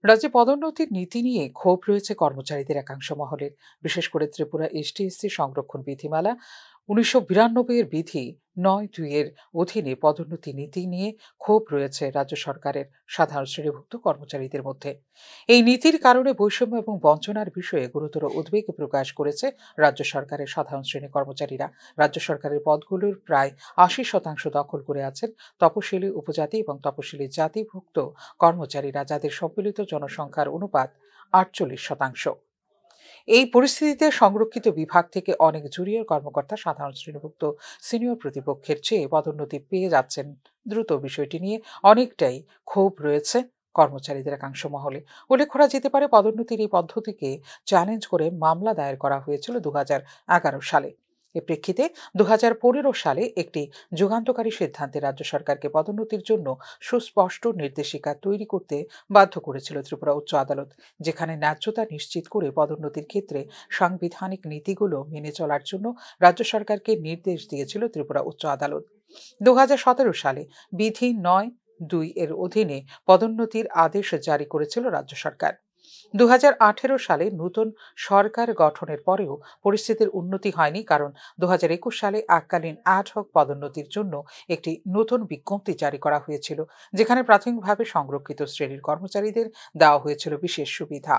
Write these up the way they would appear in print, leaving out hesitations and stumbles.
রাজ্যে পদোন্নতির নীতি নিয়ে ক্ষোভ রয়েছে কর্মচারীদের একাংশ মহলের। বিশেষ করে ত্রিপুরা এসটিএসসি সংরক্ষণ বিধিমালা ১৯৯২ এর বিধি ৯(২) এর অধীনে পদোন্নতি নীতি নিয়ে ক্ষোভ রয়েছে রাজ্য সরকারের সাধারণ শ্রেণীভুক্ত কর্মচারীদের মধ্যে। এই নীতির কারণে বৈষম্য এবং বঞ্চনার বিষয়ে গুরুতর উদ্বেগ প্রকাশ করেছে রাজ্য সরকারের সাধারণ শ্রেণী কর্মচারীরা। রাজ্য সরকারের পদগুলোর প্রায় ৮০% দখল করে আছেন তপশিলি উপজাতি এবং তপশিলি জাতিভুক্ত কর্মচারীরা, যাদের সম্মিলিত জনসংখ্যার অনুপাত ৪৮%। এই পরিস্থিতিতে সংরক্ষিত বিভাগ থেকে অনেক জুনিয়র কর্মকর্তা সাধারণ শ্রেণীভুক্ত সিনিয়র প্রতিপক্ষের চেয়ে পদোন্নতি পেয়ে যাচ্ছেন দ্রুত। বিষয়টি নিয়ে অনেকটাই ক্ষোভ রয়েছে কর্মচারীদের একাংশ মহলে। উল্লেখ করা যেতে পারে, পদোন্নতির এই পদ্ধতিকে চ্যালেঞ্জ করে মামলা দায়ের করা হয়েছিল ২০১১ সালে। এ প্রেক্ষিতে ২০১৫ সালে একটি যুগান্তকারী সিদ্ধান্তে রাজ্য সরকারকে পদোন্নতির জন্য সুস্পষ্ট নির্দেশিকা তৈরি করতে বাধ্য করেছিল ত্রিপুরা উচ্চ আদালত, যেখানে ন্যায্যতা নিশ্চিত করে পদোন্নতির ক্ষেত্রে সাংবিধানিক নীতিগুলো মেনে চলার জন্য রাজ্য সরকারকে নির্দেশ দিয়েছিল ত্রিপুরা উচ্চ আদালত। ২০১৭ সালে বিধি ৯(২) এর অধীনে পদোন্নতির আদেশ জারি করেছিল রাজ্য সরকার। ২০১৮ সালে নতুন সরকার গঠনের পরেও পরিস্থিতির উন্নতি হয়নি, কারণ ২০২১ সালে এককালীন অ্যাডহক পদোন্নতির জন্য একটি নতুন বিজ্ঞপ্তি জারি করা হয়েছিল, যেখানে প্রাথমিকভাবে সংরক্ষিত শ্রেণীর কর্মচারীদের দেওয়া হয়েছিল বিশেষ সুবিধা।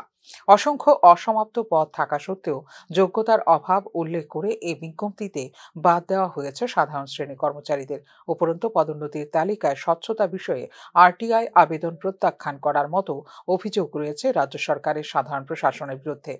অসংখ্য অসমাপ্ত পদ থাকা সত্ত্বেও যোগ্যতার অভাব উল্লেখ করে এই বিজ্ঞপ্তিতে বাদ দেওয়া হয়েছে সাধারণ শ্রেণী কর্মচারীদের। উপরন্তু পদোন্নতির তালিকায় স্বচ্ছতা বিষয়ে আরটিআই আবেদন প্রত্যাখ্যান করার মতো অভিযোগ রয়েছে রাজ্য সরকারের সাধারণ প্রশাসনের বিরুদ্ধে।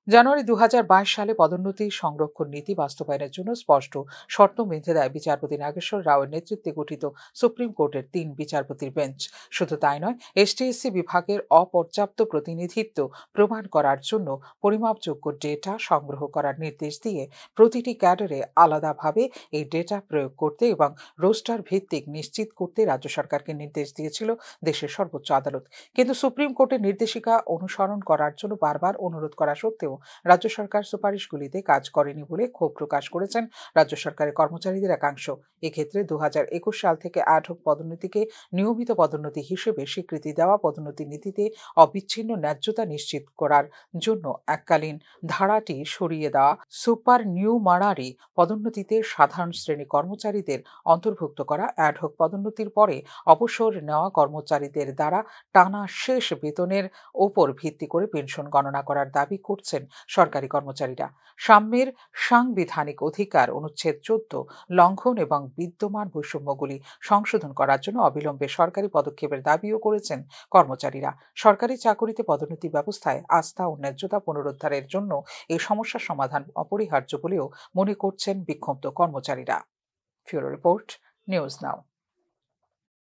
জানুয়ারি ২০২২ সালে পদোন্নতি সংরক্ষণ নীতি বাস্তবায়নের জন্য স্পষ্ট শর্ত বেঁধে দেয় বিচারপতি নাগেশ্বর রাওয়ের নেতৃত্বে গঠিত সুপ্রিম কোর্টের ৩ বিচারপতির বেঞ্চ। শুধু তাই নয়, এসটিএসসি বিভাগের অপর্যাপ্ত প্রতিনিধিত্ব প্রমাণ করার জন্য পরিমাপযোগ্য ডেটা সংগ্রহ করার নির্দেশ দিয়ে প্রতিটি ক্যাডারে আলাদাভাবে এই ডেটা প্রয়োগ করতে এবং রোস্টার ভিত্তিক নিশ্চিত করতে রাজ্য সরকারকে নির্দেশ দিয়েছিল দেশের সর্বোচ্চ আদালত। কিন্তু সুপ্রিম কোর্টের নির্দেশিকা অনুসরণ করার জন্য বারবার অনুরোধ করা সত্ত্বেও রাজ্য সরকার সুপারিশগুলিতে কাজ করেনি বলে ক্ষোভ প্রকাশ করেছেন রাজ্য সরকারের কর্মচারীদের একাংশ। এক্ষেত্রে ২০২১ সাল থেকে অ্যাডহক পদোন্নতিকে নিয়মিত পদোন্নতি হিসেবে স্বীকৃতি দেওয়া, পদোন্নতি নীতিতে অবিচ্ছিন্ন ন্যায্যতা নিশ্চিত করার জন্য এককালীন ধারাটি সরিয়ে দেওয়া, সুপার নিউমারারি পদোন্নতিতে সাধারণ শ্রেণী কর্মচারীদের অন্তর্ভুক্ত করা, অ্যাডহক পদোন্নতির পরে অবসর নেওয়া কর্মচারীদের দ্বারা টানা শেষ বেতনের ওপর ভিত্তি করে পেনশন গণনা করার দাবি করছেন সরকারি কর্মচারীরা। সাম্যের সাংবিধানিক অধিকার অনুচ্ছেদ ১৪ লঙ্ঘন এবং বিদ্যমান বৈষম্যগুলি সংশোধন করার জন্য অবিলম্বে সরকারি পদক্ষেপের দাবিও করেছেন কর্মচারীরা। সরকারি চাকুরিতে পদোন্নতি ব্যবস্থায় আস্থা ও ন্যায্যতা পুনরুদ্ধারের জন্য এই সমস্যার সমাধান অপরিহার্য বলেও মনে করছেন বিক্ষুব্ধ কর্মচারীরা। Bureau report, news now.